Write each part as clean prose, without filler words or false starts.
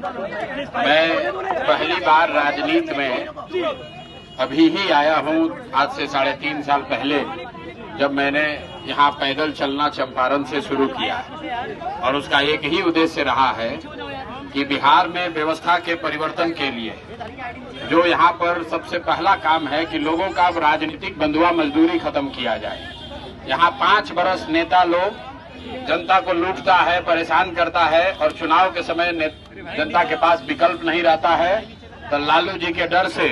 मैं पहली बार राजनीति में अभी ही आया हूँ, आज से 3.5 साल पहले, जब मैंने यहाँ पैदल चलना चंपारण से शुरू किया। और उसका एक ही उद्देश्य रहा है कि बिहार में व्यवस्था के परिवर्तन के लिए जो यहाँ पर सबसे पहला काम है कि लोगों का राजनीतिक बंधुआ मजदूरी खत्म किया जाए। यहाँ 5 बरस नेता लोग जनता को लूटता है, परेशान करता है, और चुनाव के समय जनता के पास विकल्प नहीं रहता है, तो लालू जी के डर से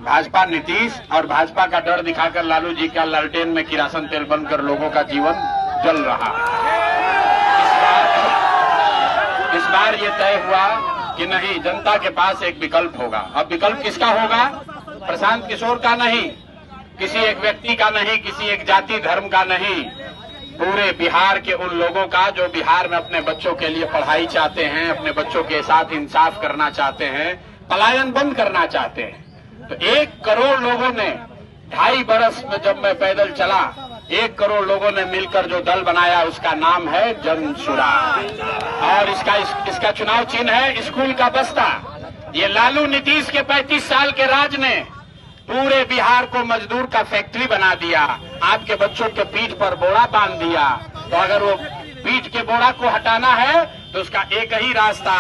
भाजपा नीतीश और भाजपा का डर दिखाकर लालू जी का लालटेन में किरासन तेल बनकर लोगों का जीवन जल रहा है। इस बार ये तय हुआ कि नहीं, जनता के पास एक विकल्प होगा। अब विकल्प किसका होगा? प्रशांत किशोर का नहीं, किसी एक व्यक्ति का नहीं, किसी एक जाति धर्म का नहीं, पूरे बिहार के उन लोगों का जो बिहार में अपने बच्चों के लिए पढ़ाई चाहते हैं, अपने बच्चों के साथ इंसाफ करना चाहते हैं, पलायन बंद करना चाहते हैं। तो 1 करोड़ लोगों ने 2.5 बरस में, जब मैं पैदल चला, 1 करोड़ लोगों ने मिलकर जो दल बनाया उसका नाम है जन सुराज। और इसका चुनाव चिन्ह है स्कूल का बस्ता। ये लालू नीतीश के 35 साल के राज ने पूरे बिहार को मजदूर का फैक्ट्री बना दिया। आपके बच्चों के पीठ पर बोरा बांध दिया। तो अगर वो पीठ के बोरा को हटाना है तो उसका एक ही रास्ता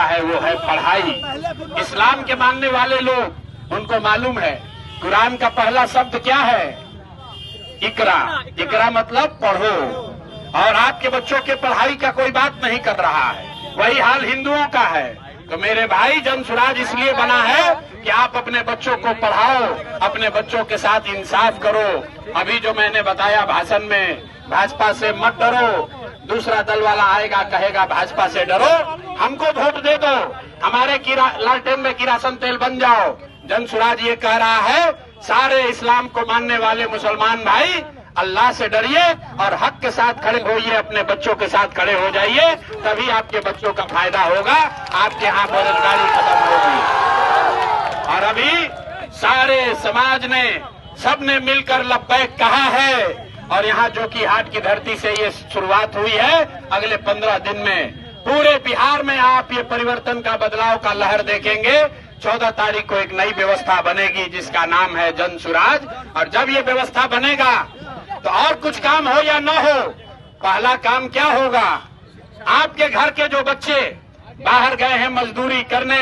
है, वो है पढ़ाई। इस्लाम के मानने वाले लोग, उनको मालूम है कुरान का पहला शब्द क्या है? इकरा। इकरा मतलब पढ़ो। और आपके बच्चों के पढ़ाई का कोई बात नहीं कर रहा है। वही हाल हिंदुओं का है। तो मेरे भाई, जन सुराज इसलिए बना है कि आप अपने बच्चों को पढ़ाओ, अपने बच्चों के साथ इंसाफ करो। अभी जो मैंने बताया भाषण में, भाजपा से मत डरो। दूसरा दल वाला आएगा, कहेगा भाजपा से डरो, हमको वोट दे दो, हमारे लालटेन में किरासन तेल बन जाओ। जन सुराज ये कह रहा है, सारे इस्लाम को मानने वाले मुसलमान भाई, अल्लाह से डरिए और हक के साथ खड़े होइए, अपने बच्चों के साथ खड़े हो जाइए, तभी आपके बच्चों का फायदा होगा, आपके यहाँ बेरोजगारी खत्म होगी। और अभी सारे समाज ने, सबने मिलकर लब्बैक कहा है। और यहाँ जो कि हाट की धरती से ये शुरुआत हुई है, अगले 15 दिन में पूरे बिहार में आप ये परिवर्तन का, बदलाव का लहर देखेंगे। 14 तारीख को एक नई व्यवस्था बनेगी जिसका नाम है जन सुराज। और जब ये व्यवस्था बनेगा तो और कुछ काम हो या न हो, पहला काम क्या होगा? आपके घर के जो बच्चे बाहर गए हैं मजदूरी करने,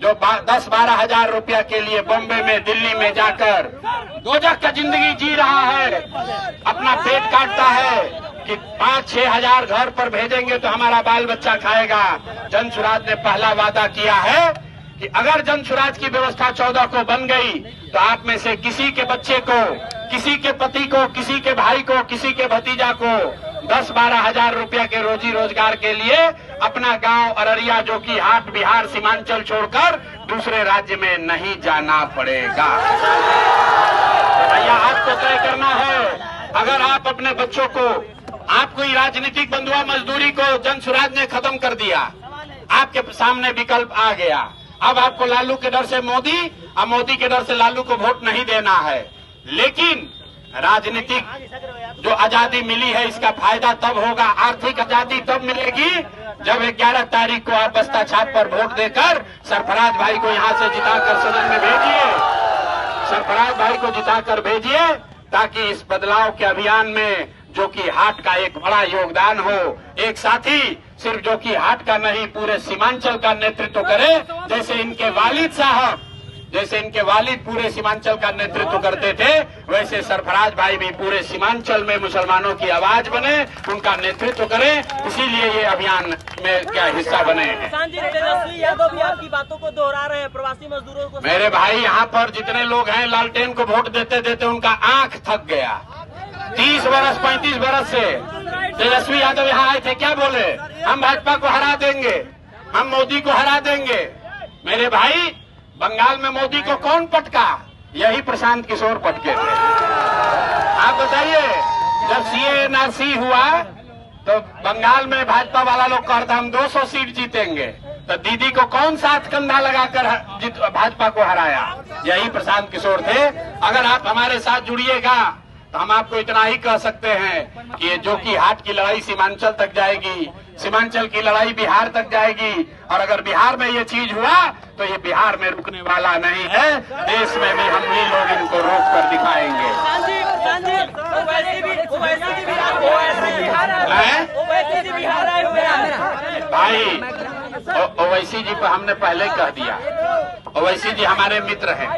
जो 10-12 हजार रुपया के लिए बॉम्बे में, दिल्ली में जाकर दोजख का जिंदगी जी रहा है, अपना पेट काटता है कि 5-6 हजार घर पर भेजेंगे तो हमारा बाल बच्चा खाएगा। जन सुराज ने पहला वादा किया है कि अगर जन सुराज की व्यवस्था 14 को बन गई तो आप में से किसी के बच्चे को, किसी के पति को, किसी के भाई को, किसी के भतीजा को 10-12 हजार रुपया के रोजी रोजगार के लिए अपना गांव अररिया, जो कि हाट बिहार सीमांचल छोड़कर दूसरे राज्य में नहीं जाना पड़ेगा। तो भैया आपको तय करना है। अगर आप अपने बच्चों को, आपको राजनीतिक बंधुआ मजदूरी को जन सुराज ने खत्म कर दिया, आपके सामने विकल्प आ गया। अब आपको लालू के डर से मोदी और मोदी के डर से लालू को वोट नहीं देना है। लेकिन राजनीतिक जो आजादी मिली है, इसका फायदा तब होगा, आर्थिक आजादी तब मिलेगी जब 11 तारीख को आप बस्ता छाप पर वोट देकर सरफराज भाई को यहाँ से जिताकर सदन में भेजिए। सरफराज भाई को जिताकर भेजिए ताकि इस बदलाव के अभियान में, जो कि हाट का एक बड़ा योगदान हो, एक साथी सिर्फ जो कि हाट का नहीं पूरे सीमांचल का नेतृत्व करे, जैसे इनके वालिद साहब, जैसे इनके वालिद पूरे सीमांचल का नेतृत्व करते थे, वैसे सरफराज भाई भी पूरे सीमांचल में मुसलमानों की आवाज बने, उनका नेतृत्व करें। इसीलिए ये अभियान में क्या हिस्सा बने हैं। तेजस्वी यादव भी आपकी बातों को दोहरा रहे हैं, प्रवासी मजदूरों को। मेरे भाई, यहाँ पर जितने लोग हैं, लालटेन को वोट देते देते उनका आंख थक गया। 30 बरस 35 बरस से तेजस्वी यादव यहाँ आए थे, क्या बोले? हम भाजपा को हरा देंगे, हम मोदी को हरा देंगे। मेरे भाई, बंगाल में मोदी को कौन पटका? यही प्रशांत किशोर पटके थे। आप बताइए, जब CA-NRC हुआ तो बंगाल में भाजपा वाला लोग कहता हम 200 सीट जीतेंगे, तो दीदी को कौन साथ कंधा लगाकर भाजपा को हराया? यही प्रशांत किशोर थे। अगर आप हमारे साथ जुड़िएगा तो हम आपको इतना ही कह सकते हैं कि ये जो कि हाट की लड़ाई सीमांचल तक जाएगी, सीमांचल की लड़ाई बिहार तक जाएगी, और अगर बिहार में ये चीज हुआ तो ये बिहार में रुकने वाला नहीं है, देश में भी हम ही लोग इनको रोक कर दिखाएंगे। भाई ओवैसी जी पर हमने पहले कह दिया, ओवैसी जी हमारे मित्र हैं,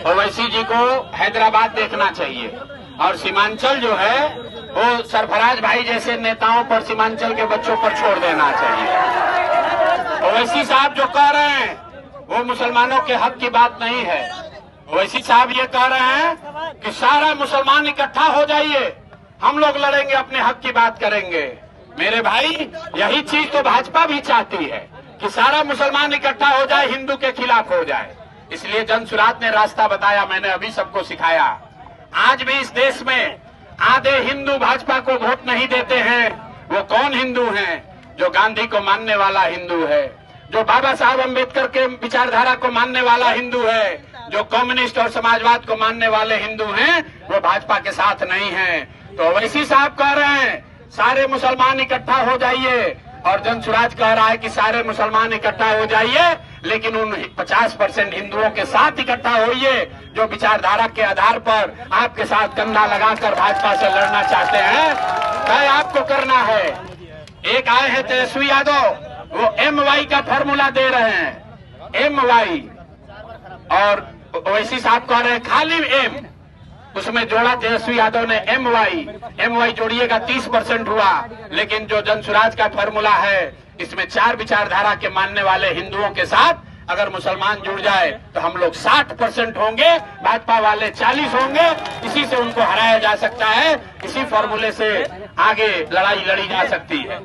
ओवैसी जी को हैदराबाद देखना चाहिए, और सीमांचल जो है वो सरफराज भाई जैसे नेताओं पर, सीमांचल के बच्चों पर छोड़ देना चाहिए। ओवैसी साहब जो कह रहे हैं वो मुसलमानों के हक की बात नहीं है। ओवैसी साहब ये कह रहे हैं कि सारा मुसलमान इकट्ठा हो जाइए, हम लोग लड़ेंगे, अपने हक की बात करेंगे। मेरे भाई यही चीज तो भाजपा भी चाहती है कि सारा मुसलमान इकट्ठा हो जाए, हिंदू के खिलाफ हो जाए। इसलिए जनसुराज ने रास्ता बताया, मैंने अभी सबको सिखाया। आज भी इस देश में आधे हिंदू भाजपा को वोट नहीं देते हैं। वो कौन हिंदू हैं? जो गांधी को मानने वाला हिंदू है, जो बाबा साहब अम्बेडकर के विचारधारा को मानने वाला हिंदू है, जो कम्युनिस्ट और समाजवाद को मानने वाले हिंदू हैं, वो भाजपा के साथ नहीं हैं। तो ओवैसी साहब कह रहे हैं सारे मुसलमान इकट्ठा हो जाइए, और जनसुराज कह रहा है कि सारे मुसलमान इकट्ठा हो जाइए, लेकिन उन 50% हिंदुओं के साथ इकट्ठा होइए जो विचारधारा के आधार पर आपके साथ कंधा लगाकर भाजपा से लड़ना चाहते हैं। तय आपको करना है। एक आए हैं तेजस्वी यादव, वो MY का फॉर्मूला दे रहे हैं, MY, और ओवैसी साहब कह रहे हैं खाली M, उसमें जोड़ा तेजस्वी यादव ने MY जोड़िएगा 30% हुआ। लेकिन जो जनसुराज का फॉर्मूला है, इसमें 4 विचारधारा के मानने वाले हिंदुओं के साथ अगर मुसलमान जुड़ जाए तो हम लोग 60% होंगे, भाजपा वाले 40 होंगे। इसी से उनको हराया जा सकता है, इसी फॉर्मूले से आगे लड़ाई लड़ी जा सकती है।